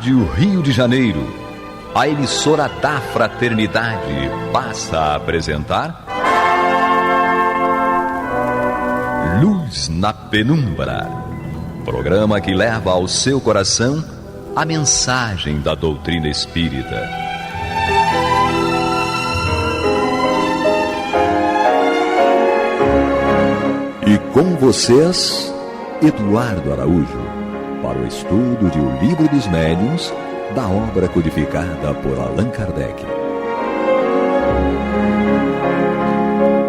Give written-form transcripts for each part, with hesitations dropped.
Rádio Rio de Janeiro, a emissora da fraternidade, passa a apresentar Luz na Penumbra, programa que leva ao seu coração a mensagem da doutrina espírita. E com vocês, Eduardo Araújo, para o estudo de O Livro dos Médiuns, da obra codificada por Allan Kardec.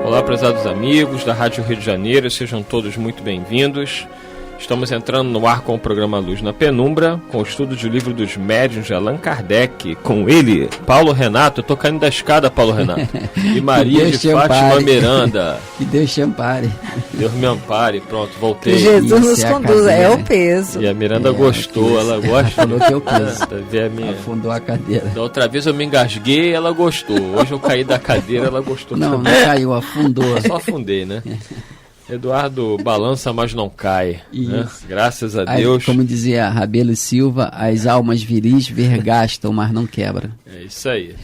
Olá, prezados amigos da Rádio Rio de Janeiro, sejam todos muito bem-vindos. Estamos entrando no ar com o programa Luz na Penumbra, com o estudo de O Livro dos Médiuns de Allan Kardec, com ele, Paulo Renato. Eu tô caindo da escada, Paulo Renato. E Maria de Fátima Miranda. Que Deus te ampare. Deus me ampare, pronto, voltei. Que Jesus nos conduza, é o peso. E a Miranda gostou, ela gosta. Falou que é o peso. Afundou a cadeira. Da outra vez eu me engasguei, ela gostou. Hoje eu caí da cadeira, ela gostou não, também. Não caiu, afundou. Só afundei, né? Eduardo balança, mas não cai, né? Graças a Deus. Como dizia Rabelo Silva, as almas viris vergastam, mas não quebram. É isso aí.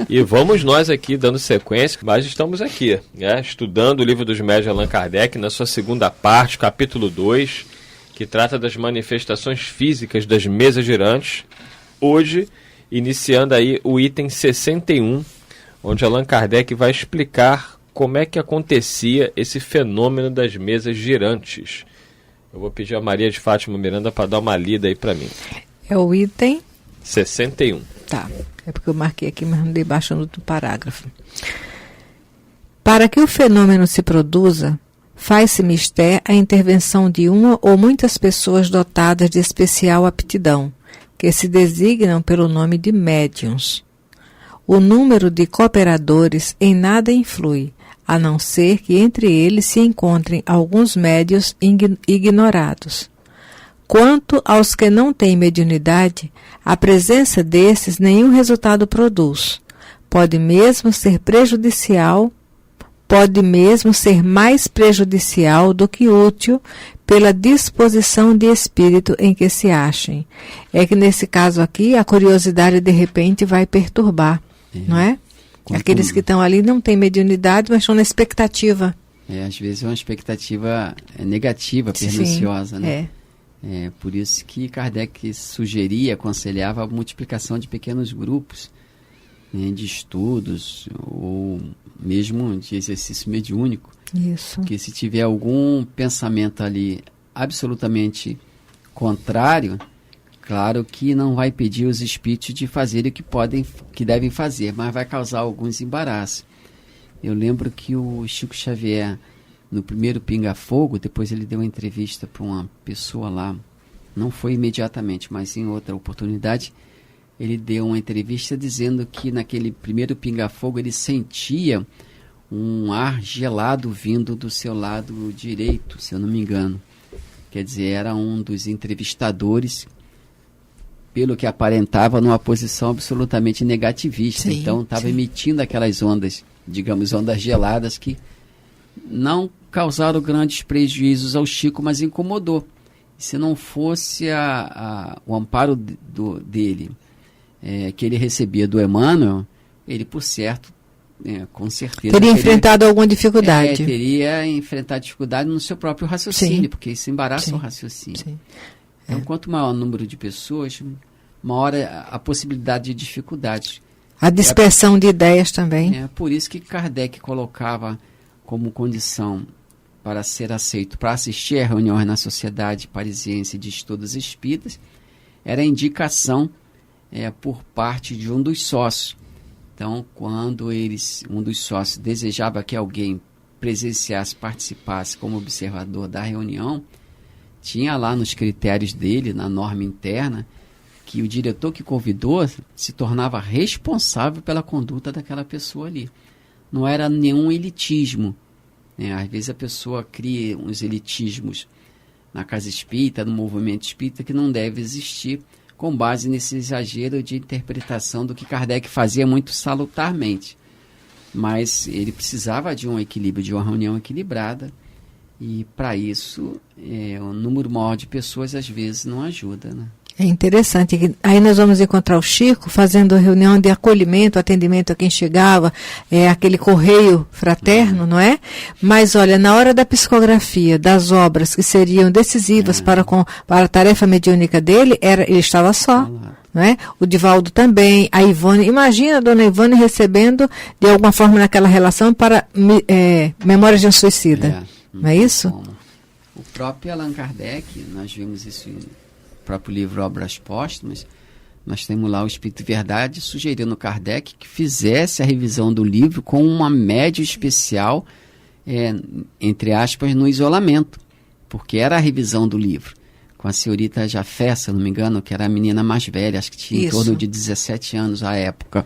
E vamos nós aqui dando sequência, mas estamos aqui, né, estudando o Livro dos Médiuns de Allan Kardec, na sua segunda parte, capítulo 2, que trata das manifestações físicas das mesas girantes. Hoje, iniciando aí o item 61, onde Allan Kardec vai explicar como é que acontecia esse fenômeno das mesas girantes. Eu vou pedir a Maria de Fátima Miranda para dar uma lida aí para mim. É o item 61. Tá, é porque eu marquei aqui, mas não dei baixo no parágrafo. Para que o fenômeno se produza, faz-se mister a intervenção de uma ou muitas pessoas dotadas de especial aptidão, que se designam pelo nome de médiuns. O número de cooperadores em nada influi, a não ser que entre eles se encontrem alguns médiuns ignorados. Quanto aos que não têm mediunidade, a presença desses nenhum resultado produz. Pode mesmo ser mais prejudicial do que útil pela disposição de espírito em que se achem. É que nesse caso aqui, a curiosidade de repente vai perturbar, não é? Aqueles que estão ali não têm mediunidade, mas estão na expectativa. Às vezes é uma expectativa negativa, perniciosa, sim, né? É por isso que Kardec sugeria, aconselhava a multiplicação de pequenos grupos, né, de estudos ou mesmo de exercício mediúnico. Isso. Porque se tiver algum pensamento ali absolutamente contrário, claro que não vai pedir os espíritos de fazerem o que devem fazer, mas vai causar alguns embaraços. Eu lembro que o Chico Xavier, no primeiro Pinga Fogo, depois ele deu uma entrevista para uma pessoa lá, não foi imediatamente, mas em outra oportunidade, ele deu uma entrevista dizendo que naquele primeiro Pinga Fogo ele sentia um ar gelado vindo do seu lado direito, se eu não me engano. Quer dizer, era um dos entrevistadores, pelo que aparentava, numa posição absolutamente negativista. Sim, então estava emitindo aquelas ondas, digamos, ondas geladas que não causaram grandes prejuízos ao Chico, mas incomodou. Se não fosse o amparo dele, que ele recebia do Emmanuel, ele, por certo, com certeza... Teria enfrentado alguma dificuldade. Teria enfrentado dificuldade no seu próprio raciocínio, sim, porque isso embaraça sim, o raciocínio. Sim. Então, quanto maior o número de pessoas, maior a possibilidade de dificuldades. A dispersão de ideias também. É por isso que Kardec colocava como condição para ser aceito, para assistir a reuniões na Sociedade Parisiense de Estudos Espíritas, era a indicação por parte de um dos sócios. Então, quando um dos sócios desejava que alguém presenciasse, participasse como observador da reunião, tinha lá nos critérios dele, na norma interna, que o diretor que convidou se tornava responsável pela conduta daquela pessoa ali. Não era nenhum elitismo. Às vezes a pessoa cria uns elitismos na casa espírita, no movimento espírita, que não deve existir, com base nesse exagero de interpretação do que Kardec fazia muito salutarmente. Mas ele precisava de um equilíbrio, de uma reunião equilibrada, e para isso um número maior de pessoas às vezes não ajuda, né? É interessante. Aí nós vamos encontrar o Chico fazendo reunião de acolhimento, atendimento a quem chegava, aquele correio fraterno, não é? Mas olha, na hora da psicografia das obras que seriam decisivas para a tarefa mediúnica dele, ele estava só. Não é? O Divaldo também, a Ivone. Imagina a dona Ivone recebendo, de alguma forma, naquela relação para Memórias de um Suicida. Não é isso? O próprio Allan Kardec, nós vimos isso no próprio livro Obras Póstumas, nós temos lá o Espírito de Verdade sugerindo Kardec que fizesse a revisão do livro com uma média especial, entre aspas, no isolamento, porque era a revisão do livro, com a senhorita Jafé, se eu não me engano, que era a menina mais velha, acho que tinha em torno de 17 anos à época.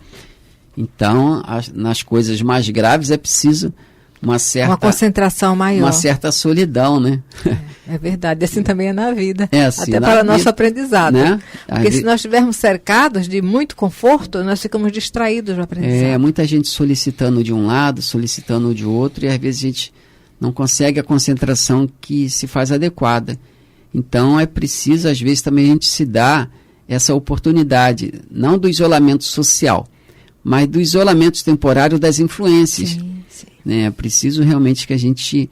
Então, nas coisas mais graves é preciso uma concentração maior. Uma certa solidão, né? É verdade, assim também é na vida. Assim, até para nosso aprendizado. Né? Porque se nós estivermos cercados de muito conforto, nós ficamos distraídos do aprendizado. Muita gente solicitando de um lado, solicitando de outro, e às vezes a gente não consegue a concentração que se faz adequada. Então é preciso, às vezes, também a gente se dar essa oportunidade, não do isolamento social, mas do isolamento temporário das influências. Sim. É preciso realmente que a gente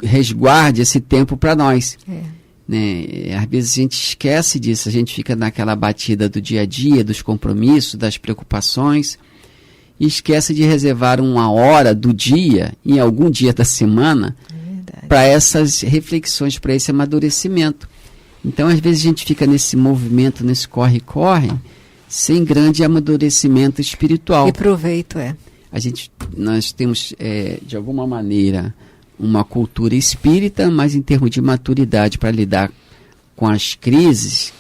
resguarde esse tempo para nós. Às vezes a gente esquece disso, a gente fica naquela batida do dia a dia, dos compromissos, das preocupações, e esquece de reservar uma hora do dia, em algum dia da semana, para essas reflexões, para esse amadurecimento. Então, às vezes a gente fica nesse movimento, nesse corre-corre, sem grande amadurecimento espiritual. E proveito, Nós temos, de alguma maneira, uma cultura espírita, mas em termos de maturidade para lidar com as crises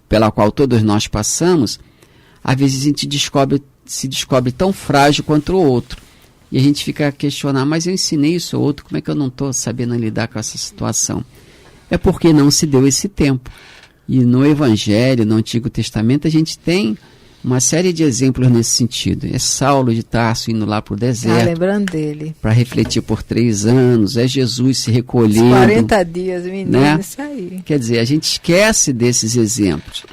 pela qual todos nós passamos, às vezes a gente se descobre tão frágil quanto o outro. E a gente fica a questionar, mas eu ensinei isso ao outro, como é que eu não estou sabendo lidar com essa situação? É porque não se deu esse tempo. E no Evangelho, no Antigo Testamento, a gente tem uma série de exemplos nesse sentido. É Saulo de Tarso indo lá para o deserto. Lembrando dele. Para refletir por 3 anos. É Jesus se recolhendo. 40 dias, menino, isso aí. Quer dizer, a gente esquece desses exemplos,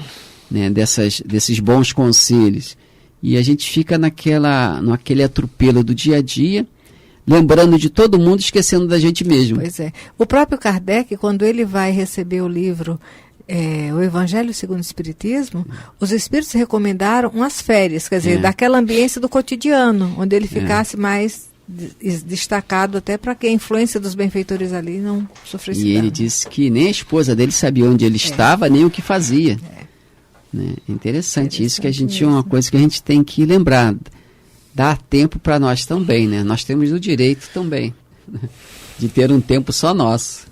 né, desses bons conselhos. E a gente fica naquele atropelo do dia a dia, lembrando de todo mundo, esquecendo da gente mesmo. Pois é. O próprio Kardec, quando ele vai receber o livro o Evangelho segundo o Espiritismo, os espíritos recomendaram umas férias, quer dizer, daquela ambiência do cotidiano, onde ele ficasse mais destacado, até para que a influência dos benfeitores ali não sofresse dano. E ele disse que nem a esposa dele sabia onde ele estava, nem o que fazia. Né? Interessante isso, que a gente é uma coisa que a gente tem que lembrar. Dar tempo para nós também, né? Nós temos o direito também de ter um tempo só nosso.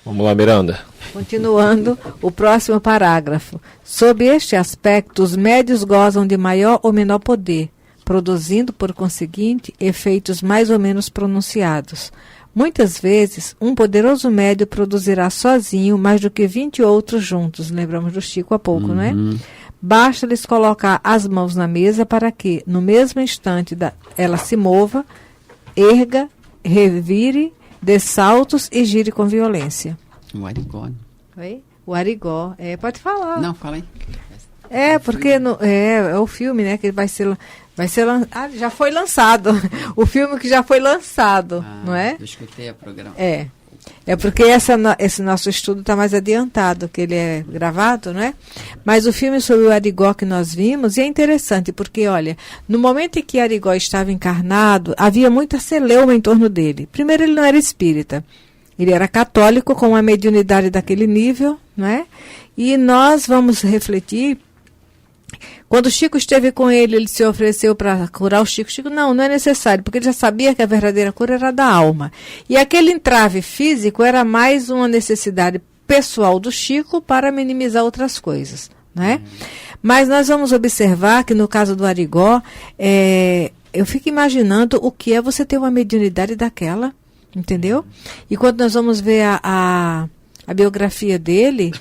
Vamos lá, Miranda. Continuando, o próximo parágrafo. Sob este aspecto, os médios gozam de maior ou menor poder, produzindo, por conseguinte, efeitos mais ou menos pronunciados. Muitas vezes, um poderoso médio produzirá sozinho mais do que 20 outros juntos. Lembramos do Chico há pouco, não é? Basta-lhes colocar as mãos na mesa para que, no mesmo instante, ela se mova, erga, revire, dê saltos e gire com violência. O Arigó. Oi? O Arigó. Pode falar. Não, fala aí. Porque é o filme, né? Que vai ser já foi lançado. O filme que já foi lançado, não é? Eu escutei o programa. É porque esse nosso estudo está mais adiantado, que ele é gravado, não é? Mas o filme sobre o Arigó que nós vimos, e é interessante, porque, olha, no momento em que Arigó estava encarnado, havia muita celeuma em torno dele. Primeiro, ele não era espírita. Ele era católico, com uma mediunidade daquele nível, não é? E nós vamos refletir. Quando o Chico esteve com ele, ele se ofereceu para curar o Chico. Chico, não é necessário, porque ele já sabia que a verdadeira cura era da alma. E aquele entrave físico era mais uma necessidade pessoal do Chico para minimizar outras coisas, né? Mas nós vamos observar que no caso do Arigó, eu fico imaginando o que é você ter uma mediunidade daquela, entendeu? E quando nós vamos ver a biografia dele,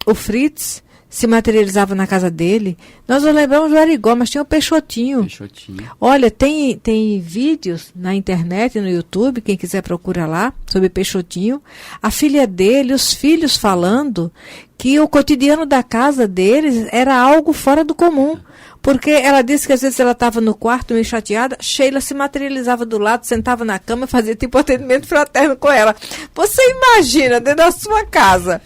o Fritz se materializava na casa dele. Nós nos lembramos do Arigó, mas tinha o Peixotinho. Peixotinho. Olha, tem vídeos na internet, no YouTube, quem quiser procura lá, sobre Peixotinho. A filha dele, os filhos falando que o cotidiano da casa deles era algo fora do comum. Porque ela disse que às vezes ela estava no quarto meio chateada, Sheila se materializava do lado, sentava na cama e fazia tipo atendimento fraterno com ela. Você imagina, dentro da sua casa,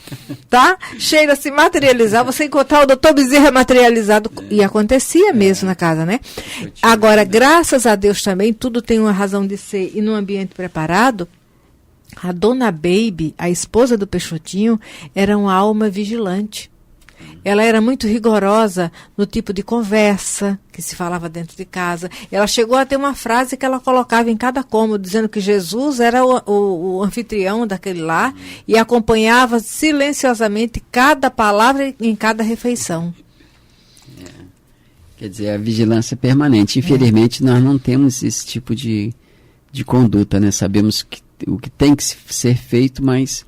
tá? Sheila se materializava, você encontrar o doutor Bezerra materializado, e acontecia mesmo na casa, né? Agora, graças a Deus também, tudo tem uma razão de ser e num ambiente preparado. A dona Baby, a esposa do Peixotinho, era uma alma vigilante. Ela era muito rigorosa no tipo de conversa que se falava dentro de casa. Ela chegou a ter uma frase que ela colocava em cada cômodo, dizendo que Jesus era o anfitrião daquele lar e acompanhava silenciosamente cada palavra em cada refeição. Quer dizer, a vigilância permanente. Infelizmente, nós não temos esse tipo de conduta, né? Sabemos o que tem que ser feito, mas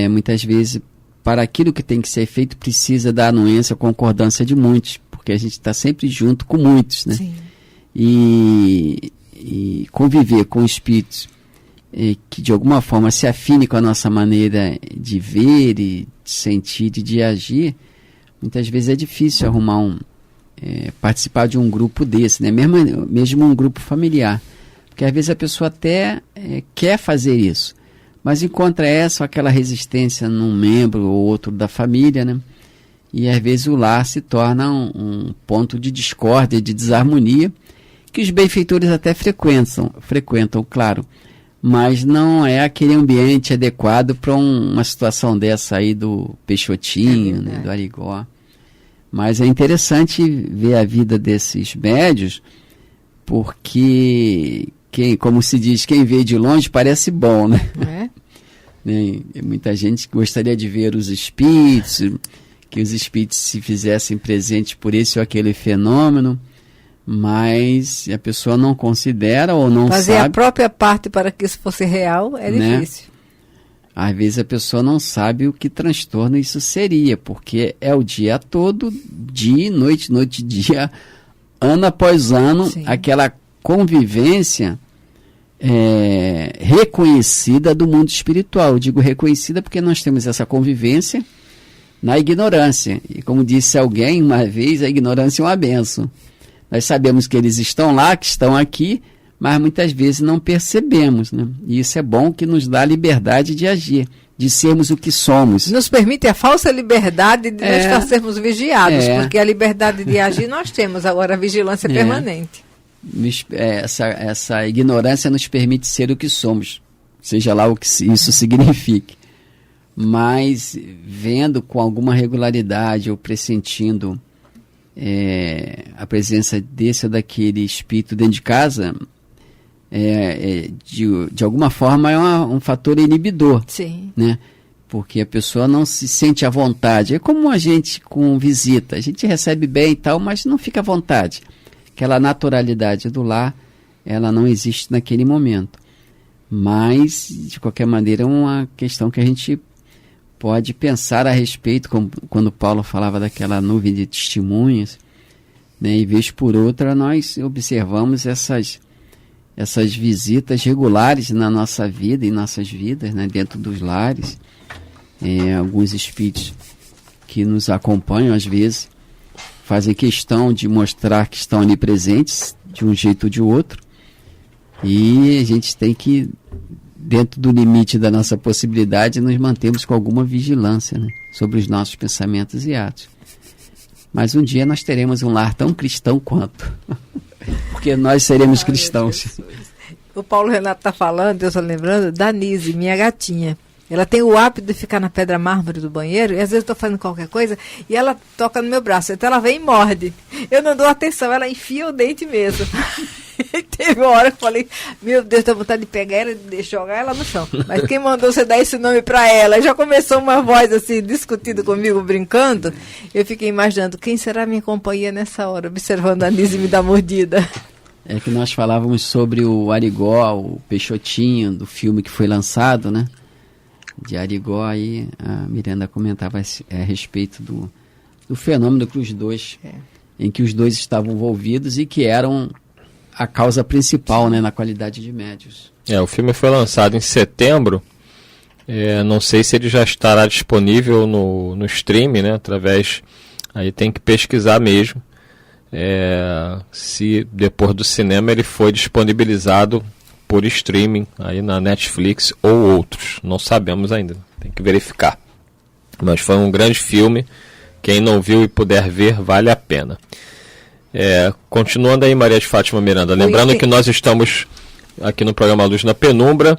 muitas vezes, para aquilo que tem que ser feito, precisa da anuência, concordância de muitos, porque a gente está sempre junto com muitos, né? Sim. E conviver com espíritos que de alguma forma se afine com a nossa maneira de ver e de sentir e de agir, muitas vezes é difícil arrumar participar de um grupo desse, né? Mesmo um grupo familiar, porque às vezes a pessoa até quer fazer isso, mas encontra essa ou aquela resistência num membro ou outro da família, né? E às vezes o lar se torna um ponto de discórdia, de desarmonia, que os benfeitores até frequentam, claro, mas não é aquele ambiente adequado para uma situação dessa aí do Peixotinho, né, do Arigó. Mas é interessante ver a vida desses médios, porque como se diz, quem vê de longe parece bom, né? Muita gente gostaria de ver os espíritos, que os espíritos se fizessem presentes por esse ou aquele fenômeno, mas a pessoa não considera ou não fazer sabe. A própria parte para que isso fosse real é difícil. Às vezes a pessoa não sabe o que transtorno isso seria, porque é o dia todo, dia e noite, noite e dia, ano após ano, sim, aquela convivência reconhecida do mundo espiritual. Eu digo reconhecida porque nós temos essa convivência na ignorância. E como disse alguém uma vez, a ignorância é uma benção. Nós sabemos que eles estão lá, que estão aqui, mas muitas vezes não percebemos, né? E isso é bom, que nos dá a liberdade de agir, de sermos o que somos. Nos permite a falsa liberdade de nós estar sermos vigiados, porque a liberdade de agir nós temos, agora a vigilância é permanente. Essa ignorância nos permite ser o que somos, seja lá o que isso signifique. Mas vendo com alguma regularidade ou pressentindo a presença desse ou daquele espírito dentro de casa, de alguma forma é um fator inibidor. Sim. Né? Porque a pessoa não se sente à vontade. É como a gente com visita, a gente recebe bem e tal, mas não fica à vontade. Aquela naturalidade do lar, ela não existe naquele momento. Mas, de qualquer maneira, é uma questão que a gente pode pensar a respeito, como quando Paulo falava daquela nuvem de testemunhas, né? E vez por outra nós observamos essas visitas regulares na nossa vida, em nossas vidas, né? Dentro dos lares. Alguns espíritos que nos acompanham às vezes fazem questão de mostrar que estão ali presentes de um jeito ou de outro, e a gente tem que, dentro do limite da nossa possibilidade, nos mantermos com alguma vigilância, né, sobre os nossos pensamentos e atos. Mas um dia nós teremos um lar tão cristão quanto, porque nós seremos cristãos. O Paulo Renato está falando, eu estou lembrando da Nise, minha gatinha. Ela tem o hábito de ficar na pedra mármore do banheiro, e às vezes eu estou fazendo qualquer coisa, e ela toca no meu braço, então ela vem e morde. Eu não dou atenção, ela enfia o dente mesmo. Teve uma hora que eu falei, meu Deus, dá vontade de pegar ela e jogar ela no chão. Mas quem mandou você dar esse nome para ela? Já começou uma voz assim, discutindo comigo, brincando. Eu fiquei imaginando, quem será minha companhia nessa hora, observando a Nise me dar mordida. É que nós falávamos sobre o Arigó, o Peixotinho, do filme que foi lançado, né? De Arigó, aí a Miranda comentava a respeito do fenômeno que os dois, em que os dois estavam envolvidos e que eram a causa principal, né, na qualidade de médios. O filme foi lançado em setembro. Não sei se ele já estará disponível no streaming, né, através... Aí tem que pesquisar mesmo. Se depois do cinema ele foi disponibilizado por streaming aí na Netflix ou outros. Não sabemos ainda. Tem que verificar. Mas foi um grande filme. Quem não viu e puder ver, vale a pena. Continuando aí, Maria de Fátima Miranda. Lembrando que nós estamos aqui no programa Luz na Penumbra.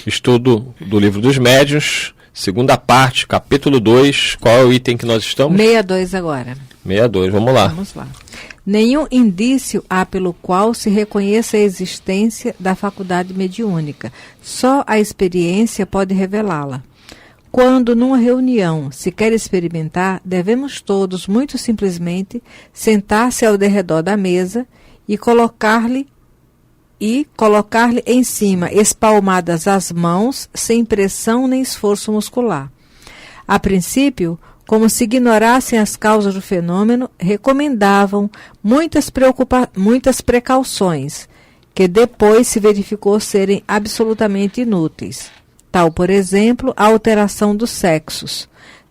Estudo do Livro dos Médiuns. Segunda parte, capítulo 2. Qual é o item que nós estamos? 62 agora. 62, vamos lá. Vamos lá. Nenhum indício há pelo qual se reconheça a existência da faculdade mediúnica. Só a experiência pode revelá-la. Quando numa reunião se quer experimentar, devemos todos, muito simplesmente, sentar-se ao derredor da mesa e colocar-lhe em cima espalmadas as mãos, sem pressão nem esforço muscular. A princípio, como se ignorassem as causas do fenômeno, recomendavam muitas precauções, que depois se verificou serem absolutamente inúteis. Tal, por exemplo, a alteração dos sexos.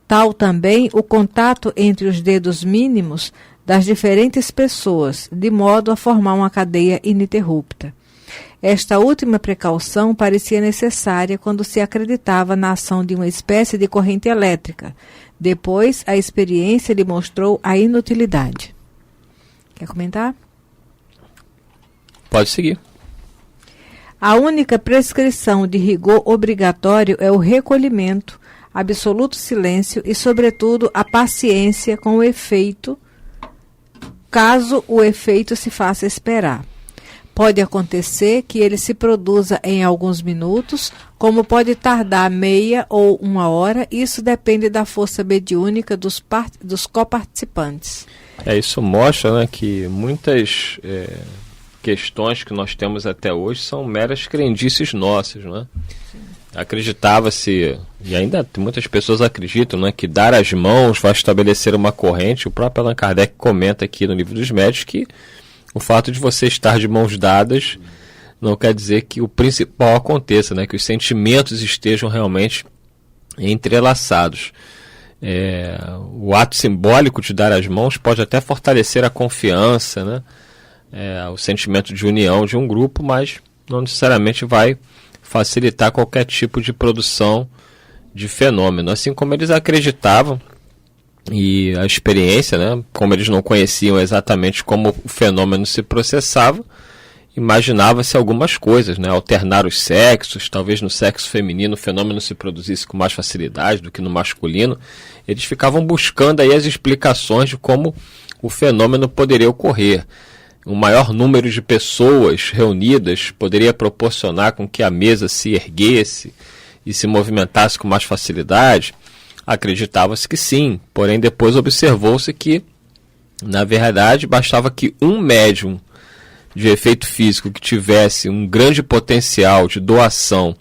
Tal também o contato entre os dedos mínimos das diferentes pessoas, de modo a formar uma cadeia ininterrupta. Esta última precaução parecia necessária quando se acreditava na ação de uma espécie de corrente elétrica. Depois, a experiência lhe mostrou a inutilidade. Quer comentar? Pode seguir. A única prescrição de rigor obrigatório é o recolhimento, absoluto silêncio e, sobretudo, a paciência com o efeito, caso o efeito se faça esperar. Pode acontecer que ele se produza em alguns minutos, como pode tardar meia ou uma hora. Isso depende da força mediúnica dos coparticipantes. Isso mostra, né, que muitas questões que nós temos até hoje são meras crendices nossas, né? Acreditava-se, e ainda muitas pessoas acreditam, né, que dar as mãos vai estabelecer uma corrente. O próprio Allan Kardec comenta aqui no Livro dos Médiuns que o fato de você estar de mãos dadas não quer dizer que o principal aconteça, né? Que os sentimentos estejam realmente entrelaçados. O ato simbólico de dar as mãos pode até fortalecer a confiança, né? O sentimento de união de um grupo, mas não necessariamente vai facilitar qualquer tipo de produção de fenômeno. Assim como eles acreditavam, e a experiência, né, como eles não conheciam exatamente como o fenômeno se processava, imaginava-se algumas coisas, né, alternar os sexos, talvez no sexo feminino o fenômeno se produzisse com mais facilidade do que no masculino. Eles ficavam buscando aí as explicações de como o fenômeno poderia ocorrer. Um maior número de pessoas reunidas poderia proporcionar com que a mesa se erguesse e se movimentasse com mais facilidade. Acreditava-se que sim, porém depois observou-se que, na verdade, bastava que um médium de efeito físico que tivesse um grande potencial de doação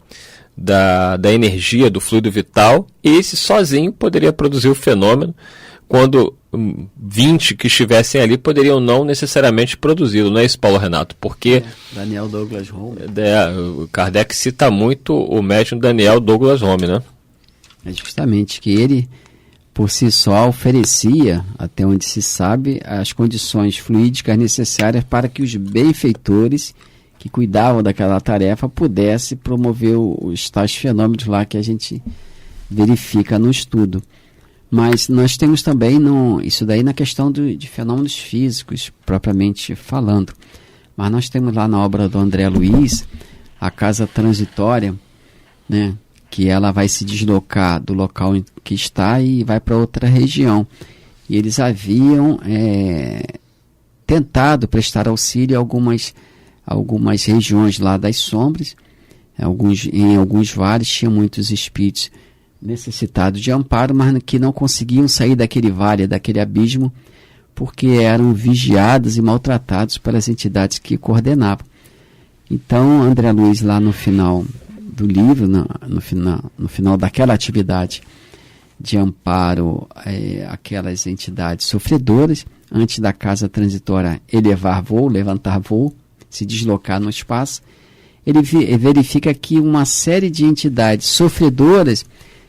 da energia, do fluido vital, esse sozinho poderia produzir o fenômeno, quando 20 que estivessem ali poderiam não necessariamente produzi-lo, não é isso, Paulo Renato? Porque Daniel Douglas Home. O Kardec cita muito o médium Daniel Douglas Home, né? É justamente que ele, por si só, oferecia, até onde se sabe, as condições fluídicas necessárias para que os benfeitores que cuidavam daquela tarefa pudessem promover os tais fenômenos lá que a gente verifica no estudo. Mas nós temos também isso daí na questão de fenômenos físicos, propriamente falando. Mas nós temos lá na obra do André Luiz, a casa transitória, né, que ela vai se deslocar do local em que está e vai para outra região. E eles haviam tentado prestar auxílio a algumas regiões lá das sombras. Em alguns vales tinha muitos espíritos necessitados de amparo, mas que não conseguiam sair daquele vale, daquele abismo, porque eram vigiados e maltratados pelas entidades que coordenavam. Então, André Luiz, lá no final do livro, no final daquela atividade, de amparo àquelas entidades sofredoras, antes da casa transitória elevar voo, levantar voo, se deslocar no espaço. Ele verifica que uma série de entidades sofredoras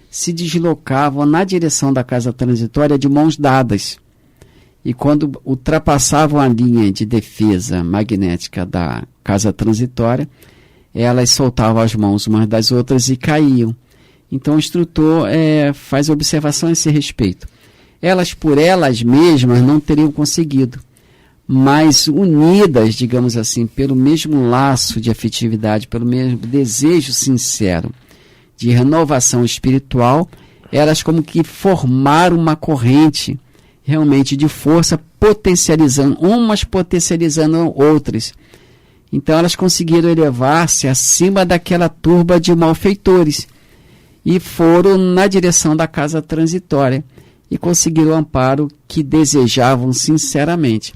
se deslocavam na direção da casa transitória de mãos dadas. E quando ultrapassavam a linha de defesa magnética da casa transitória, elas soltavam as mãos umas das outras e caíam. Então o instrutor faz observação a esse respeito. Elas por elas mesmas não teriam conseguido, mas unidas, digamos assim, pelo mesmo laço de afetividade, pelo mesmo desejo sincero de renovação espiritual, elas como que formaram uma corrente realmente de força, potencializando outras. Então elas conseguiram elevar-se acima daquela turba de malfeitores e foram na direção da casa transitória e conseguiram o amparo que desejavam sinceramente.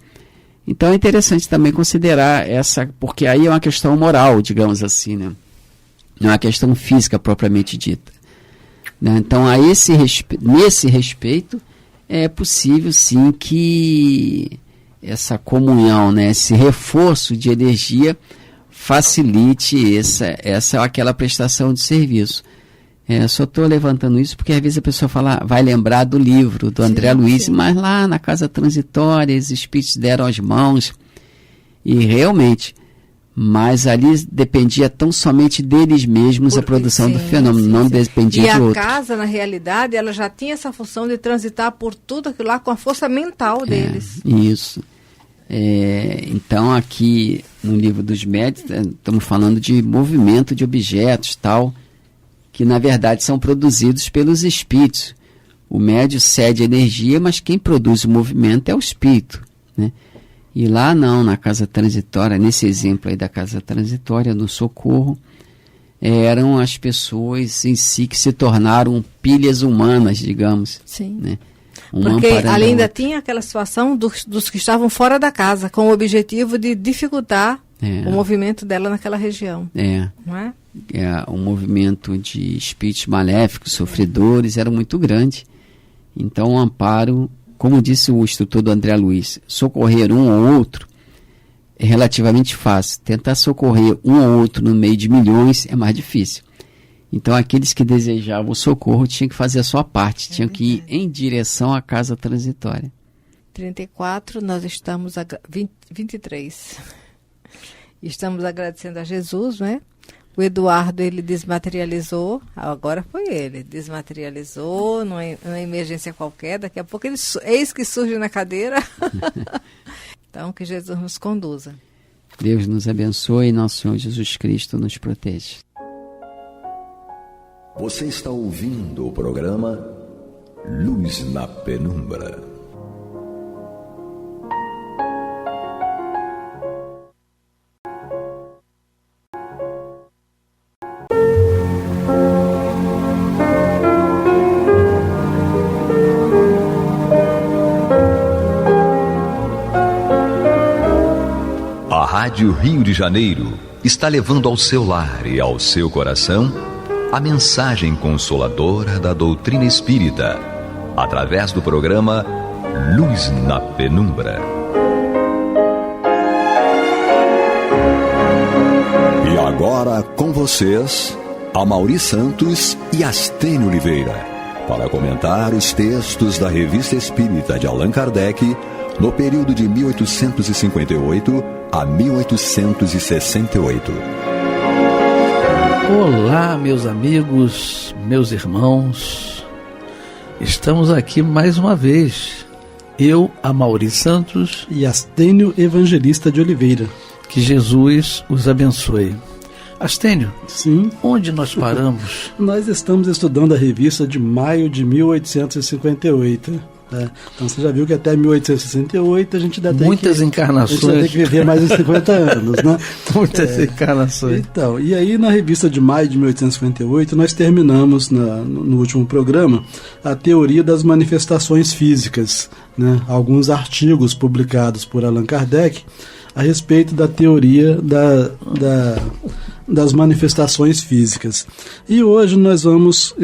Então é interessante também considerar essa, porque aí é uma questão moral, digamos assim, né? Não é uma questão física propriamente dita, né? Então, nesse respeito, é possível sim que essa comunhão, né, esse reforço de energia facilite aquela prestação de serviço. Só estou levantando isso porque às vezes a pessoa vai lembrar do livro do André Luiz, mas lá na casa transitória os espíritos deram as mãos e realmente, mas ali dependia tão somente deles mesmos a produção do fenômeno, não dependia de outros. E a casa, na realidade, ela já tinha essa função de transitar por tudo aquilo lá com a força mental deles. Isso. Então aqui no livro dos médiuns estamos falando de movimento de objetos, tal, que na verdade são produzidos pelos espíritos. O médium cede energia, mas quem produz o movimento é o espírito, né? E lá não, na casa transitória, nesse exemplo aí da casa transitória, no socorro, eram as pessoas em si que se tornaram pilhas humanas, digamos. Sim. Né? Porque ali ainda tinha aquela situação dos que estavam fora da casa, com o objetivo de dificultar o movimento dela naquela região. Não é? O movimento de espíritos maléficos, sofredores, era muito grande. Então o amparo, como disse o instrutor do André Luiz, socorrer um ou outro é relativamente fácil. Tentar socorrer um ou outro no meio de milhões é mais difícil. Então aqueles que desejavam o socorro tinham que fazer a sua parte, tinham que ir em direção à casa transitória. 34, nós estamos 23. Estamos agradecendo a Jesus, né? O Eduardo, ele desmaterializou, agora foi ele, desmaterializou numa emergência qualquer, daqui a pouco eis que surge na cadeira. Então, que Jesus nos conduza. Deus nos abençoe e nosso Senhor Jesus Cristo nos protege. Você está ouvindo o programa Luz na Penumbra. A Rádio Rio de Janeiro está levando ao seu lar e ao seu coração a mensagem consoladora da doutrina espírita, através do programa Luz na Penumbra. E agora com vocês, Amaury Santos e Astênio Oliveira, para comentar os textos da Revista Espírita de Allan Kardec no período de 1858 a 1868. Olá, meus amigos, meus irmãos. Estamos aqui mais uma vez. Eu, Amaury Santos e Astênio Evangelista de Oliveira. Que Jesus os abençoe. Astênio, sim, onde nós paramos? Nós estamos estudando a revista de maio de 1858. Então você já viu que até 1868 a gente ainda tem muitas encarnações. A gente tem que viver mais uns 50 anos, né? Muitas encarnações. Então, e aí na revista de maio de 1858 nós terminamos no último programa a teoria das manifestações físicas, né? Alguns artigos publicados por Allan Kardec a respeito da teoria das manifestações físicas. E hoje nós vamos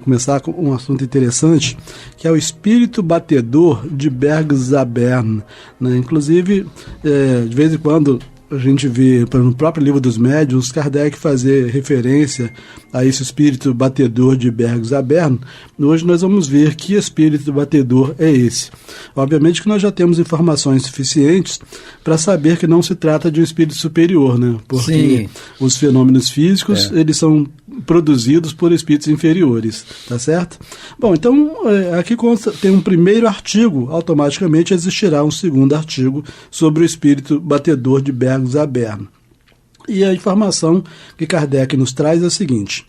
começar com um assunto interessante, que é o espírito batedor de Bergzabern, né? Inclusive, de vez em quando a gente vê no próprio livro dos médiuns Kardec fazer referência a esse espírito batedor de Bergzabern. Hoje nós vamos ver que espírito batedor é esse. Obviamente que nós já temos informações suficientes para saber que não se trata de um espírito superior, né? Porque os fenômenos físicos eles são produzidos por espíritos inferiores, tá certo? Bom, então aqui tem um primeiro artigo, automaticamente existirá um segundo artigo sobre o espírito batedor de Bergzabern. E a informação que Kardec nos traz é a seguinte: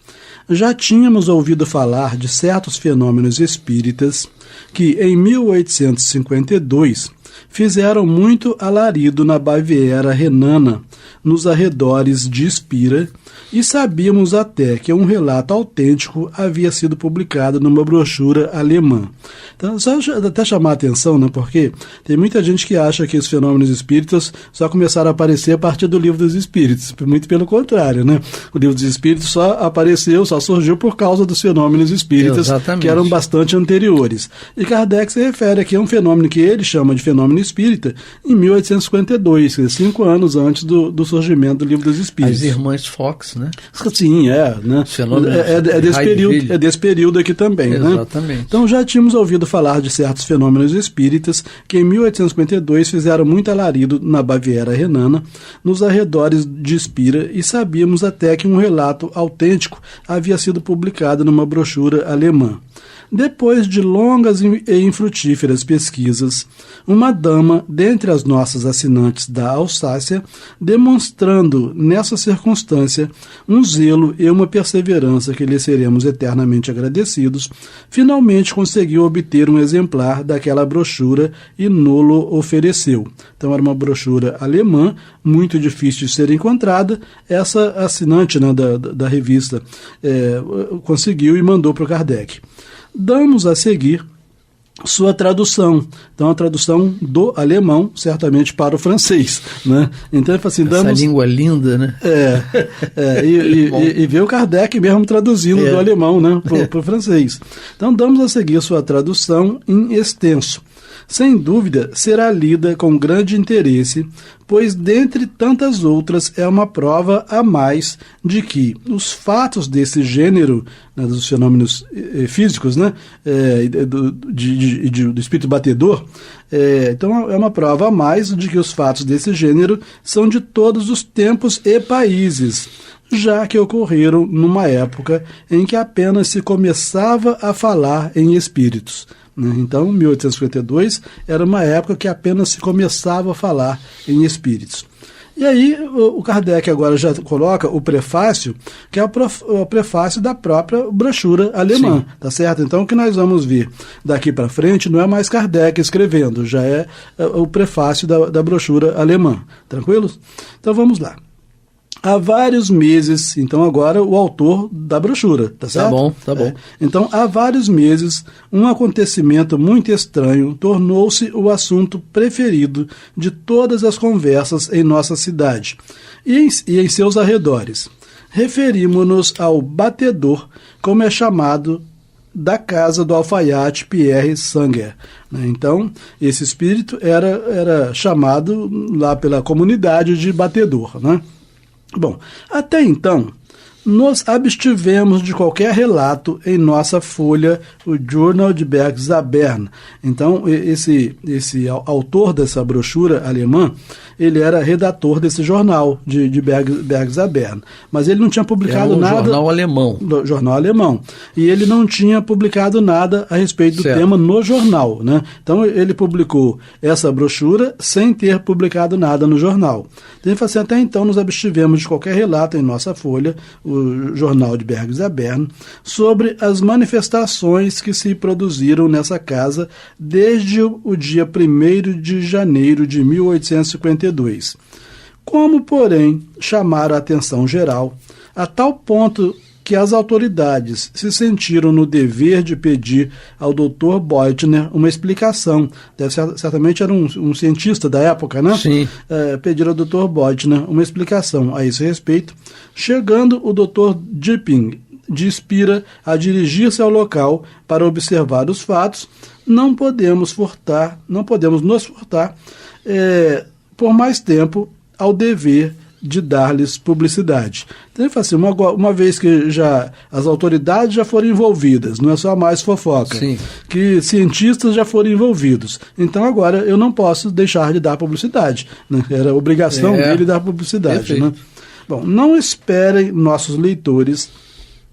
já tínhamos ouvido falar de certos fenômenos espíritas que, em 1852, fizeram muito alarido na Baviera renana, nos arredores de Spira, e sabíamos até que um relato autêntico havia sido publicado numa brochura alemã. Então, só até chamar a atenção, né, porque tem muita gente que acha que os fenômenos espíritas só começaram a aparecer a partir do Livro dos Espíritos, muito pelo contrário, né? O Livro dos Espíritos só surgiu por causa dos fenômenos espíritas, que eram bastante anteriores. E Kardec se refere aqui a um fenômeno que ele chama de fenômeno espírita em 1852, 5 anos antes do surgimento do Livro dos Espíritos. As irmãs Fox, né? Sim, né? Desse período aqui também. Exatamente. Né? Então já tínhamos ouvido falar de certos fenômenos espíritas que em 1852 fizeram muito alarido na Baviera renana, nos arredores de Spira, e sabíamos até que um relato autêntico havia sido publicado numa brochura alemã. Depois de longas e infrutíferas pesquisas, uma dama, dentre as nossas assinantes da Alsácia, demonstrando nessa circunstância um zelo e uma perseverança que lhe seremos eternamente agradecidos, finalmente conseguiu obter um exemplar daquela brochura e no-lo ofereceu. Então era uma brochura alemã, muito difícil de ser encontrada. Essa assinante, né, da revista conseguiu e mandou para o Kardec. Damos a seguir sua tradução. Então, a tradução do alemão, certamente para o francês, né? Então, assim, essa língua linda, né? E ver o Kardec mesmo traduzindo do alemão, né, para o francês. Então, damos a seguir sua tradução em extenso. Sem dúvida, será lida com grande interesse, pois, dentre tantas outras, é uma prova a mais de que os fatos desse gênero, né, dos fenômenos físicos, né, do espírito batedor, então é uma prova a mais de que os fatos desse gênero são de todos os tempos e países, já que ocorreram numa época em que apenas se começava a falar em espíritos. Então, 1852 era uma época que apenas se começava a falar em espíritos. E aí o Kardec agora já coloca o prefácio, que é o prefácio da própria brochura alemã, tá certo? Então, o que nós vamos ver daqui para frente não é mais Kardec escrevendo, já é o prefácio da brochura alemã. Tranquilos? Então, vamos lá. Há vários meses, então agora o autor da brochura, tá certo? Tá bom. Então, há vários meses, um acontecimento muito estranho tornou-se o assunto preferido de todas as conversas em nossa cidade e em seus arredores. Referimos-nos ao batedor, como é chamado, da casa do alfaiate Pierre Sanger. Então, esse espírito era chamado lá pela comunidade de batedor, né? Bom, até então, nos abstivemos de qualquer relato em nossa folha, o Journal de Bergzabern. Então, esse autor dessa brochura alemã, ele era redator desse jornal de Bergzabern, mas ele não tinha publicado nada... Jornal alemão. Jornal alemão. E ele não tinha publicado nada a respeito do tema no jornal, né? Então, ele publicou essa brochura sem ter publicado nada no jornal. Então, ele falou assim, até então nos abstivemos de qualquer relato em nossa folha, o jornal de Bergzabern, sobre as manifestações que se produziram nessa casa desde o dia 1º de janeiro de 1852. Como, porém, chamaram a atenção geral, a tal ponto que as autoridades se sentiram no dever de pedir ao Dr. Beutner uma explicação. Certamente era um cientista da época, né? Sim. Pediram ao Dr. Beutner uma explicação a esse respeito, chegando o Dr. Jipping de Spira a dirigir-se ao local para observar os fatos. Não podemos nos furtar por mais tempo ao dever de dar-lhes publicidade. Então ele fala assim, uma vez que já as autoridades já foram envolvidas, não é só mais fofoca, Sim. que cientistas já foram envolvidos, então agora eu não posso deixar de dar publicidade, né? Era obrigação dele dar publicidade, né? Bom, não esperem nossos leitores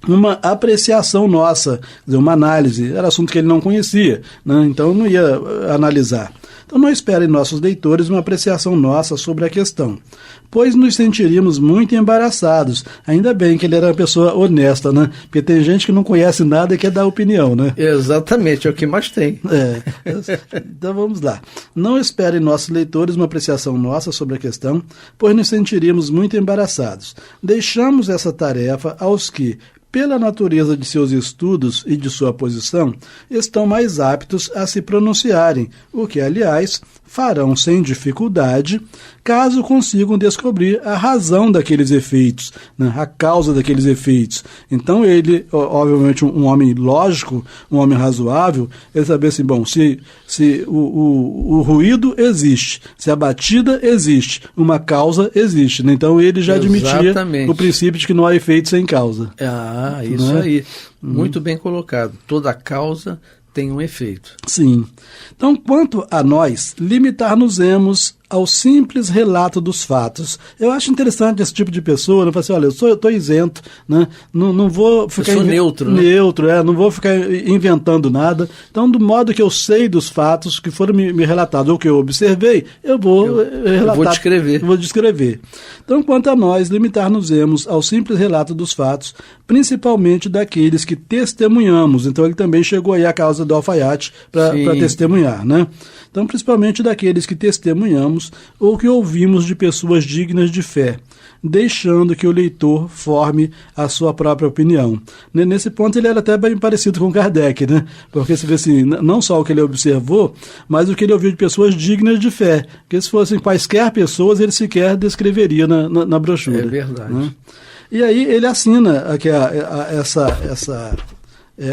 uma apreciação nossa, quer dizer, uma análise, era assunto que ele não conhecia, né? Então não ia analisar. Então não esperem nossos leitores uma apreciação nossa sobre a questão, pois nos sentiríamos muito embaraçados. Ainda bem que ele era uma pessoa honesta, né? Porque tem gente que não conhece nada e quer dar opinião, né? Exatamente, é o que mais tem. Então vamos lá. Não esperem nossos leitores uma apreciação nossa sobre a questão, pois nos sentiríamos muito embaraçados. Deixamos essa tarefa aos que, pela natureza de seus estudos e de sua posição, estão mais aptos a se pronunciarem, o que, aliás, farão sem dificuldade, caso consigam descobrir a razão daqueles efeitos, né, a causa daqueles efeitos. Então ele, obviamente um homem lógico, um homem razoável, ele saber assim, bom, se o ruído existe, se a batida existe, uma causa existe, né? Então ele já admitia o princípio de que não há efeito sem causa. Isso, né? Aí, muito bem colocado. Toda causa tem um efeito. Sim. Então, quanto a nós, limitar-nos-emos ao simples relato dos fatos. Eu acho interessante esse tipo de pessoa, né? Falar assim, olha, eu estou isento, né? Não vou ficar... Eu sou neutro, né? Neutro, não vou ficar inventando nada. Então, do modo que eu sei dos fatos que foram me relatados, ou que eu observei, eu vou relatar. Vou descrever. Então, quanto a nós, limitar-nos-emos ao simples relato dos fatos, principalmente daqueles que testemunhamos. Então, ele também chegou aí à causa do alfaiate para testemunhar, né? Então, principalmente daqueles que testemunhamos ou que ouvimos de pessoas dignas de fé, deixando que o leitor forme a sua própria opinião. Nesse ponto ele era até bem parecido com Kardec, né? Porque você vê assim, não só o que ele observou, mas o que ele ouviu de pessoas dignas de fé. Porque se fossem quaisquer pessoas, ele sequer descreveria na brochura. É verdade. Né? E aí ele assina aqui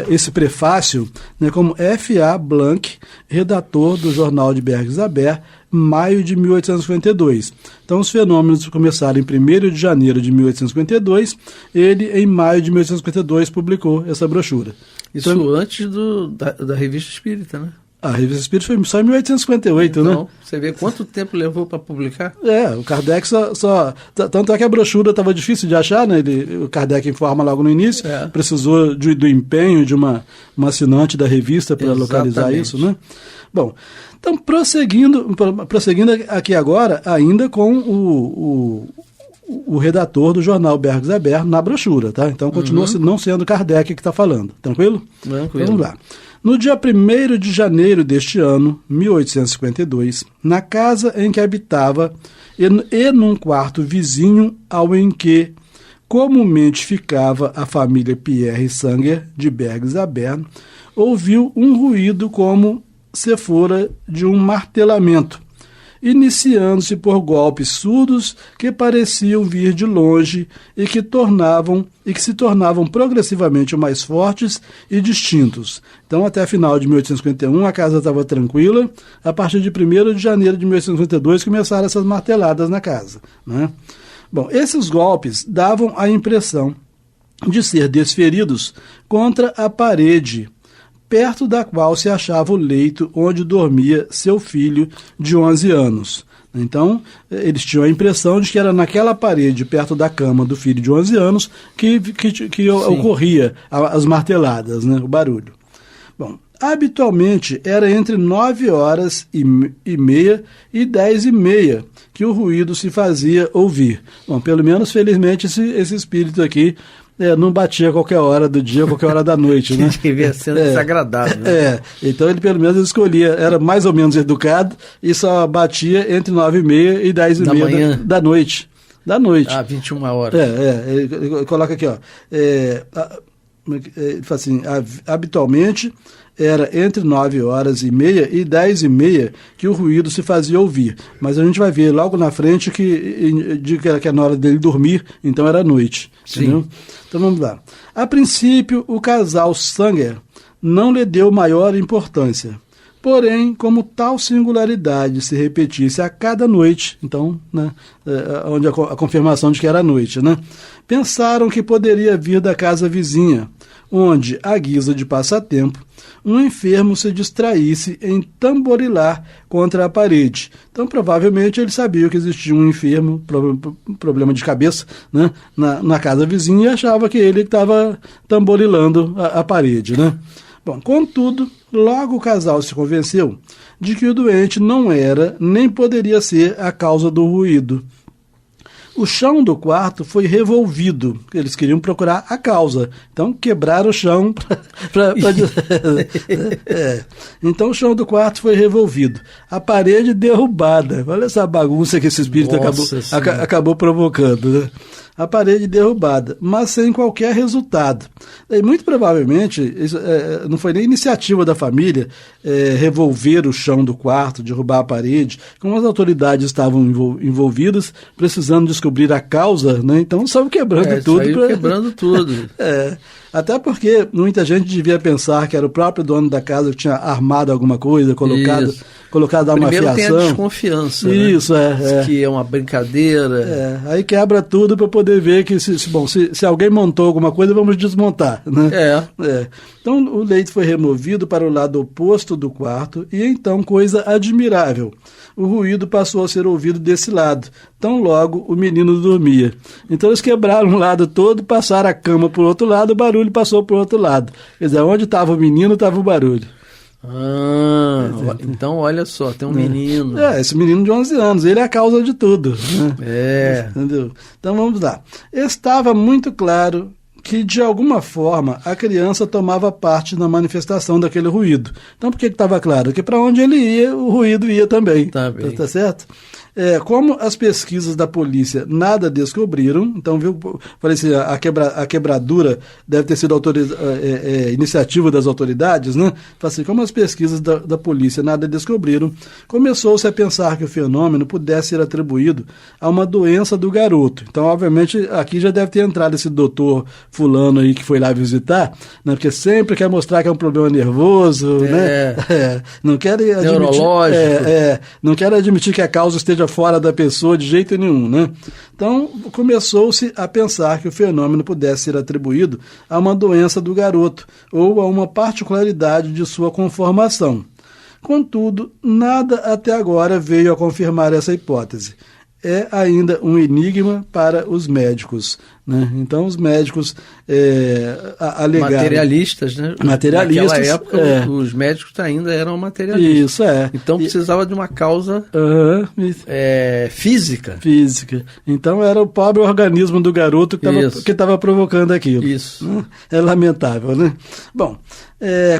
esse prefácio, né, como F.A. Blanc, redator do Jornal de Bergs-Haber, maio de 1852. Então, os fenômenos começaram em 1º de janeiro de 1852, ele, em maio de 1852, publicou essa brochura. Isso então, antes da Revista Espírita, né? A Revista Espírita foi só em 1858, então, né? Você vê quanto tempo levou para publicar? O Kardec tanto é que a brochura estava difícil de achar, né? O Kardec informa logo no início, precisou do empenho de uma assinante da revista para localizar isso, né? Bom, então prosseguindo aqui agora, ainda com o redator do jornal Bergs-Haber na brochura, tá? Então continua não sendo Kardec que está falando, tranquilo? Tranquilo. Então, vamos lá. No dia 1º de janeiro deste ano, 1852, na casa em que habitava e num quarto vizinho ao em que comumente ficava a família Pierre Sanger de Bergs-Haber, ouviu um ruído como se fora de um martelamento, iniciando-se por golpes surdos que pareciam vir de longe e que se tornavam progressivamente mais fortes e distintos. Então, até a final de 1851, a casa estava tranquila. A partir de 1º de janeiro de 1852, começaram essas marteladas na casa, né? Bom, esses golpes davam a impressão de ser desferidos contra a parede, perto da qual se achava o leito onde dormia seu filho de 11 anos. Então, eles tinham a impressão de que era naquela parede, perto da cama do filho de 11 anos, que ocorria as marteladas, né, o barulho. Bom, habitualmente era entre 9h30 e 10h30 que o ruído se fazia ouvir. Bom, pelo menos, felizmente, esse espírito aqui não batia a qualquer hora do dia, a qualquer hora da noite, né? Devia ser desagradável. Né? Então ele pelo menos escolhia, era mais ou menos educado e só batia entre 9h30 e 10h30 da noite. da noite. 21 horas. Ele coloca aqui, ó. Ele fala assim, habitualmente era entre 9h30 e 10h30 que o ruído se fazia ouvir. Mas a gente vai ver logo na frente que é na hora dele dormir, então era noite. Sim. Entendeu? Então vamos lá. A princípio, o casal Sanger não lhe deu maior importância. Porém, como tal singularidade se repetisse a cada noite, então, né, onde a confirmação de que era noite, né, pensaram que poderia vir da casa vizinha, onde, à guisa de passatempo, um enfermo se distraísse em tamborilar contra a parede. Então, provavelmente, ele sabia que existia um enfermo, problema de cabeça, né, na casa vizinha, e achava que ele estava tamborilando a parede, né. Bom, contudo, logo o casal se convenceu de que o doente não era nem poderia ser a causa do ruído. O chão do quarto foi revolvido. Eles queriam procurar a causa. Então, quebraram o chão Então, o chão do quarto foi revolvido. A parede derrubada. Olha essa bagunça que esse espírito acabou provocando, né? A parede derrubada, mas sem qualquer resultado. E muito provavelmente, isso, não foi nem iniciativa da família revolver o chão do quarto, derrubar a parede. Como as autoridades estavam envolvidas, precisando descobrir a causa, né? Então saiu quebrando tudo. Saiu quebrando tudo. Até porque muita gente devia pensar que era o próprio dono da casa que tinha armado alguma coisa, colocado uma fiação. Primeiro tem a desconfiança. Isso, né? Que é uma brincadeira. Aí quebra tudo para poder ver que, se alguém montou alguma coisa, vamos desmontar. Né? Então, o leito foi removido para o lado oposto do quarto e, então, coisa admirável. O ruído passou a ser ouvido desse lado. Tão logo o menino dormia. Então eles quebraram um lado todo, passaram a cama para o outro lado, o barulho passou para o outro lado. Quer dizer, onde estava o menino, estava o barulho. Então olha só, tem um menino. Esse menino de 11 anos, ele é a causa de tudo. Né? Entendeu? Então vamos lá. Estava muito claro que, de alguma forma, a criança tomava parte na manifestação daquele ruído. Então, por que estava claro? Porque para onde ele ia, o ruído ia também. Tá certo? Como as pesquisas da polícia nada descobriram, então, falei assim, a quebradura deve ter sido iniciativa das autoridades, né? Assim, como as pesquisas da polícia nada descobriram, começou-se a pensar que o fenômeno pudesse ser atribuído a uma doença do garoto. Então, obviamente, aqui já deve ter entrado esse doutor fulano aí que foi lá visitar, né? Porque sempre quer mostrar que é um problema nervoso, né? Não quer admitir, neurológico. Não quer admitir que a causa esteja fora da pessoa de jeito nenhum, né? Então, começou-se a pensar que o fenômeno pudesse ser atribuído a uma doença do garoto ou a uma particularidade de sua conformação. Contudo, nada até agora veio a confirmar essa hipótese. É ainda um enigma para os médicos, né? Então os médicos alegaram... Materialistas, né? Materialistas. Naquela época os médicos ainda eram materialistas. Isso, Então precisava de uma causa física. Física. Então era o pobre organismo do garoto que estava provocando aquilo. Isso. É lamentável, né? Bom,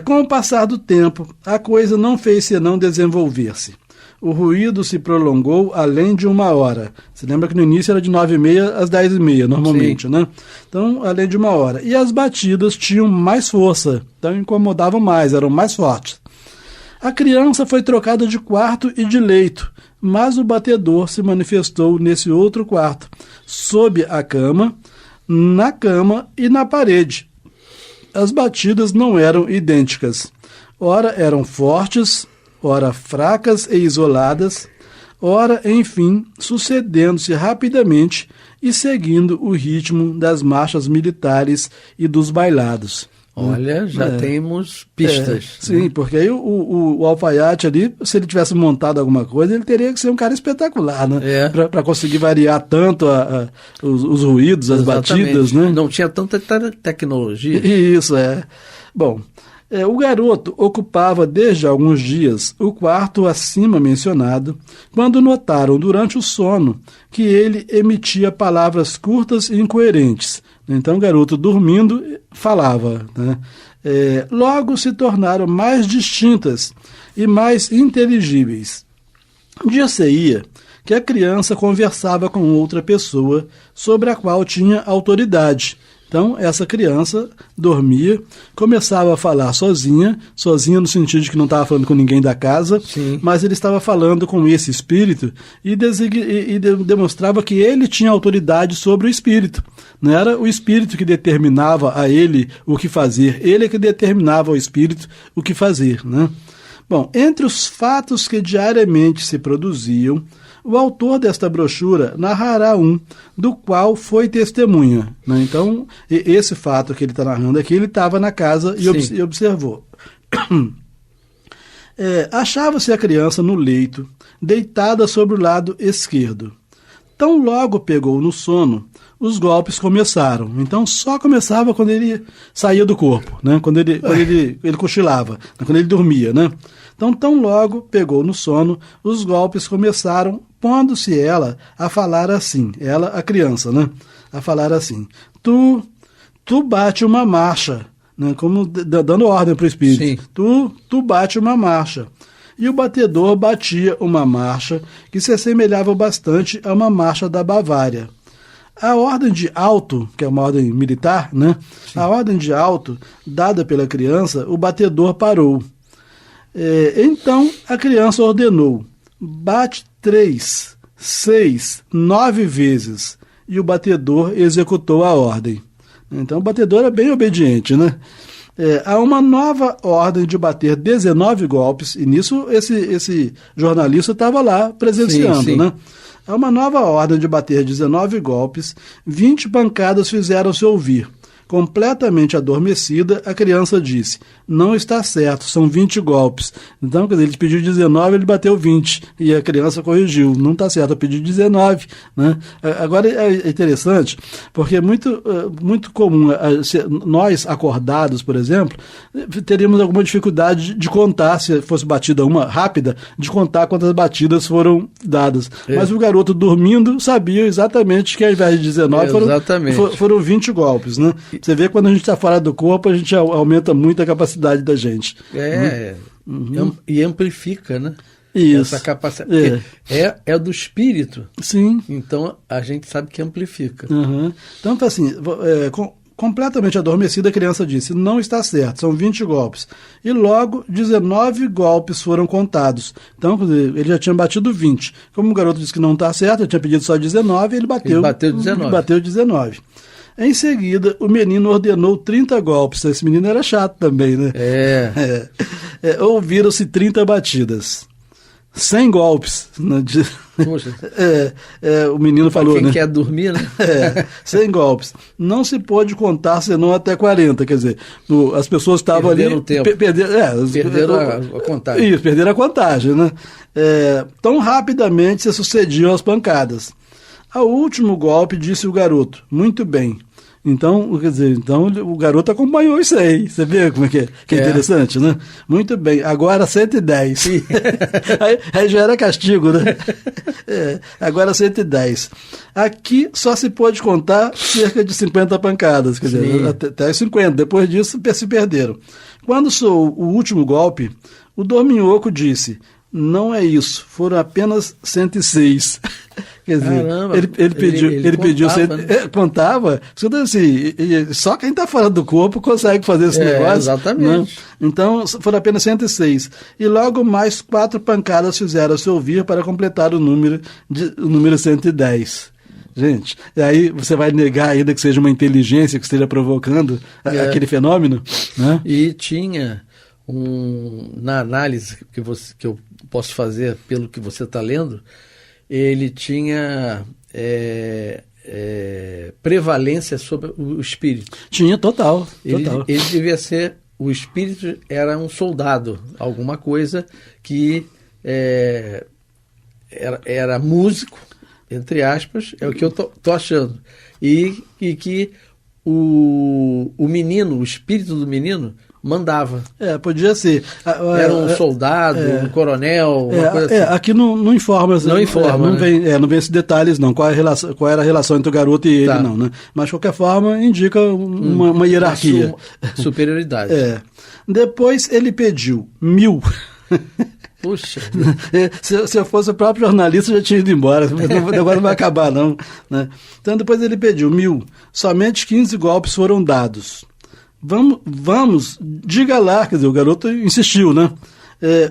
com o passar do tempo, a coisa não fez senão desenvolver-se. O ruído se prolongou além de 1 hora. Você lembra que no início era de 9h30 às 10h30, normalmente, né? Então, além de 1 hora. E as batidas tinham mais força, então incomodavam mais, eram mais fortes. A criança foi trocada de quarto e de leito, mas o batedor se manifestou nesse outro quarto, sob a cama, na cama e na parede. As batidas não eram idênticas. Ora eram fortes, ora fracas e isoladas, ora, enfim, sucedendo-se rapidamente e seguindo o ritmo das marchas militares e dos bailados. Olha, já temos pistas. Sim, porque aí o alfaiate ali, se ele tivesse montado alguma coisa, ele teria que ser um cara espetacular, né? Para conseguir variar tanto os ruídos, as batidas, né? Não tinha tanta tecnologia. Isso, Bom, o garoto ocupava desde alguns dias o quarto acima mencionado, quando notaram durante o sono que ele emitia palavras curtas e incoerentes. Então o garoto dormindo falava, né? Logo se tornaram mais distintas e mais inteligíveis. Dir-se-ia que a criança conversava com outra pessoa sobre a qual tinha autoridade. Então, essa criança dormia, começava a falar sozinha no sentido de que não estava falando com ninguém da casa, Sim. mas ele estava falando com esse espírito e demonstrava que ele tinha autoridade sobre o espírito. Não era o espírito que determinava a ele o que fazer, ele é que determinava ao espírito o que fazer, né? Bom, entre os fatos que diariamente se produziam, o autor desta brochura narrará um, do qual foi testemunha, né? Então, esse fato que ele está narrando aqui, ele estava na casa e observou. Achava-se a criança no leito, deitada sobre o lado esquerdo. Tão logo pegou no sono, os golpes começaram. Então, só começava quando ele saía do corpo, né? Quando ele cochilava, quando ele dormia, né? Então, tão logo pegou no sono, os golpes começaram, pondo-se ela a falar assim, ela, a criança, né? A falar assim, tu bate uma marcha, né? Como dando ordem para o espírito. Sim. Tu bate uma marcha. E o batedor batia uma marcha que se assemelhava bastante a uma marcha da Bavária. A ordem de alto, que é uma ordem militar, né? Sim. A ordem de alto, dada pela criança, o batedor parou. Então a criança ordenou, bate 3, 6, 9 vezes, e o batedor executou a ordem. Então o batedor é bem obediente, né? Há uma nova ordem de bater 19 golpes, e nisso esse jornalista estava lá presenciando, sim. né? Há uma nova ordem de bater 19 golpes, 20 pancadas fizeram-se ouvir. Completamente adormecida, a criança disse, não está certo, são 20 golpes. Então, quer dizer, ele pediu 19, ele bateu 20, e a criança corrigiu, não está certo, eu pedi 19. Né? Agora, é interessante, porque é muito comum, nós acordados, por exemplo, teríamos alguma dificuldade de contar, se fosse batida uma rápida, de contar quantas batidas foram dadas. Mas o garoto dormindo sabia exatamente que ao invés de 19 foram 20 golpes, né? Você vê, quando a gente está fora do corpo, a gente aumenta muito a capacidade da gente. E amplifica, né? Isso. Essa capacidade. É do espírito. Sim. Então, a gente sabe que amplifica. Então, assim, completamente adormecida, a criança disse, não está certo, são 20 golpes. E logo, 19 golpes foram contados. Então, ele já tinha batido 20. Como o garoto disse que não está certo, ele tinha pedido só 19, ele bateu 19. Em seguida, o menino ordenou 30 golpes. Esse menino era chato também, né? Ouviram-se 30 batidas. 100 golpes. Né? Poxa. O menino falou, quem né? quer dormir, né? 100 golpes. Não se pôde contar senão até 40. Quer dizer, as pessoas estavam ali... Perderam a contagem. Isso, perderam a contagem, né? Tão rapidamente se sucediam as pancadas. Ao último golpe, disse o garoto, muito bem. Então, quer dizer, o garoto acompanhou isso aí. Você vê como é que é interessante, né? Muito bem, agora 110. aí já era castigo, né? Agora 110. Aqui só se pôde contar cerca de 50 pancadas, quer dizer, até 50. Depois disso, se perderam. Quando soou o último golpe, o dorminhoco disse, não é isso, foram apenas 106. Quer dizer, caramba, ele pediu, contava, assim, só quem está fora do corpo consegue fazer esse negócio. Exatamente. Né? Então, foram apenas 106. E logo mais 4 pancadas fizeram-se ouvir para completar o número 110. Gente, e aí você vai negar ainda que seja uma inteligência que esteja provocando aquele fenômeno? Né? E tinha na análise que eu posso fazer pelo que você está lendo, ele tinha prevalência sobre o espírito. Tinha, total. Ele devia ser, o espírito era um soldado, alguma coisa que era músico, entre aspas, é o que eu tô achando. E que o menino, o espírito do menino, mandava. Podia ser. Era um soldado, um coronel, uma coisa assim. Aqui não informa. Não informa. Não vem esses detalhes, não. Qual era a relação entre o garoto e ele, não. Né? Mas, de qualquer forma, indica uma hierarquia. Superioridade. Depois ele pediu 1000. Puxa. Se eu fosse o próprio jornalista, eu já tinha ido embora. Agora não vai acabar, não. Né? Então, depois ele pediu 1.000. Somente 15 golpes foram dados. Vamos, diga lá. Quer dizer, o garoto insistiu, né?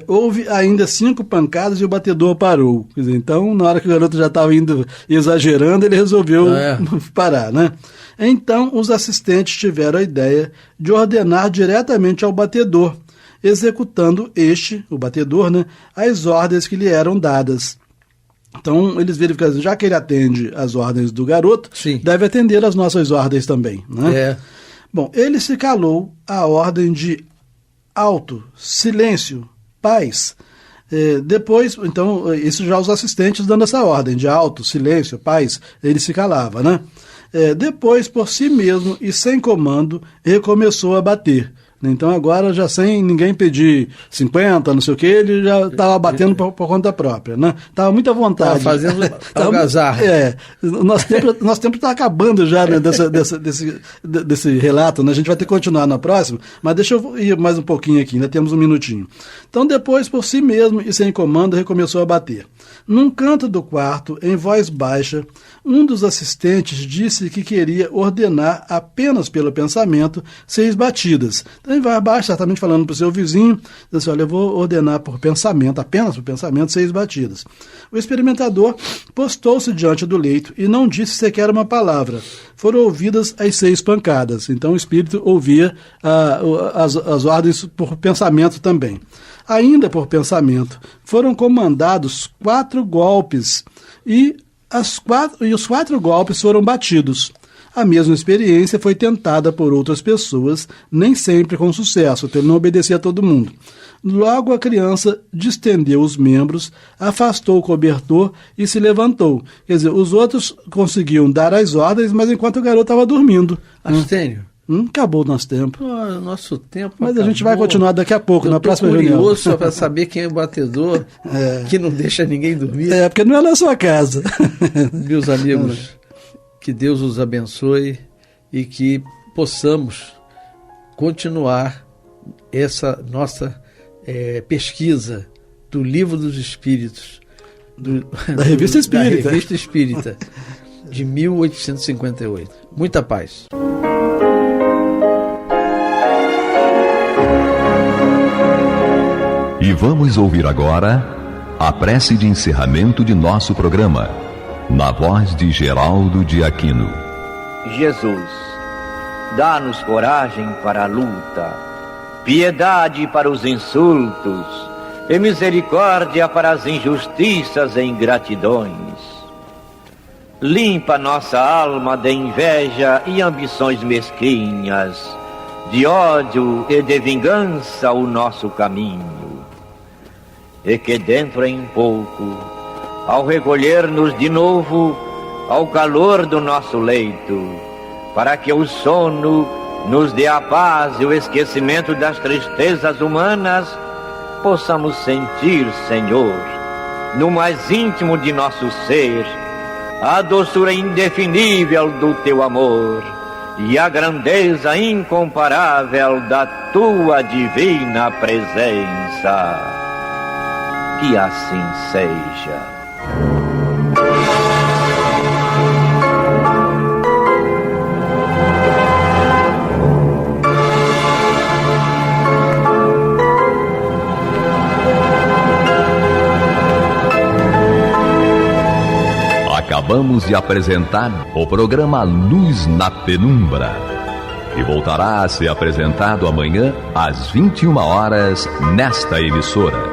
Houve ainda 5 pancadas e o batedor parou. Quer dizer, então, na hora que o garoto já estava indo exagerando, ele resolveu parar, né? Então, os assistentes tiveram a ideia de ordenar diretamente ao batedor, executando o batedor, né, as ordens que lhe eram dadas. Então, eles verificaram, já que ele atende as ordens do garoto, sim, deve atender as nossas ordens também, né? Bom, ele se calou à ordem de alto, silêncio, paz. Depois, então, isso já os assistentes dando essa ordem de alto, silêncio, paz, ele se calava, né? Depois, por si mesmo e sem comando, recomeçou a bater. Então agora já sem ninguém pedir 50, não sei o que, ele já estava batendo por conta própria, né? Estava muito à vontade. Estava fazendo algazarra. Nosso tempo está acabando já, né, desse relato, né? A gente vai ter que continuar na próxima, mas deixa eu ir mais um pouquinho aqui, ainda temos um minutinho. Então depois, por si mesmo e sem comando, recomeçou a bater. Num canto do quarto, em voz baixa, um dos assistentes disse que queria ordenar apenas pelo pensamento 6 batidas. Então, em voz baixa, certamente falando para o seu vizinho, diz assim, olha, eu vou ordenar por pensamento, apenas por pensamento, 6 batidas. O experimentador postou-se diante do leito e não disse sequer uma palavra. Foram ouvidas as 6 pancadas. Então o espírito ouvia as ordens por pensamento também. Ainda por pensamento, foram comandados 4 golpes e os 4 golpes foram batidos. A mesma experiência foi tentada por outras pessoas, nem sempre com sucesso, então ele não obedecia a todo mundo. Logo a criança distendeu os membros, afastou o cobertor e se levantou. Quer dizer, os outros conseguiam dar as ordens, mas enquanto o garoto estava dormindo. Astênio? Acabou o nosso tempo. Nosso tempo Mas acabou. A gente vai continuar daqui a pouco, na próxima reunião. Eu estou curioso para saber quem é o batedor que não deixa ninguém dormir. Porque não é na sua casa. Meus amigos, que Deus os abençoe e que possamos continuar essa nossa pesquisa do Livro dos Espíritos, da Revista Espírita. Da Revista Espírita, de 1858. Muita paz. E vamos ouvir agora a prece de encerramento de nosso programa, na voz de Geraldo de Aquino. Jesus, dá-nos coragem para a luta, piedade para os insultos e misericórdia para as injustiças e ingratidões. Limpa nossa alma de inveja e ambições mesquinhas, de ódio e de vingança o nosso caminho. E que dentro em pouco, ao recolher-nos de novo ao calor do nosso leito, para que o sono nos dê a paz e o esquecimento das tristezas humanas, possamos sentir, Senhor, no mais íntimo de nosso ser, a doçura indefinível do Teu amor e a grandeza incomparável da Tua divina presença. Que assim seja. Acabamos de apresentar o programa Luz na Penumbra, que voltará a ser apresentado amanhã às 21 horas nesta emissora.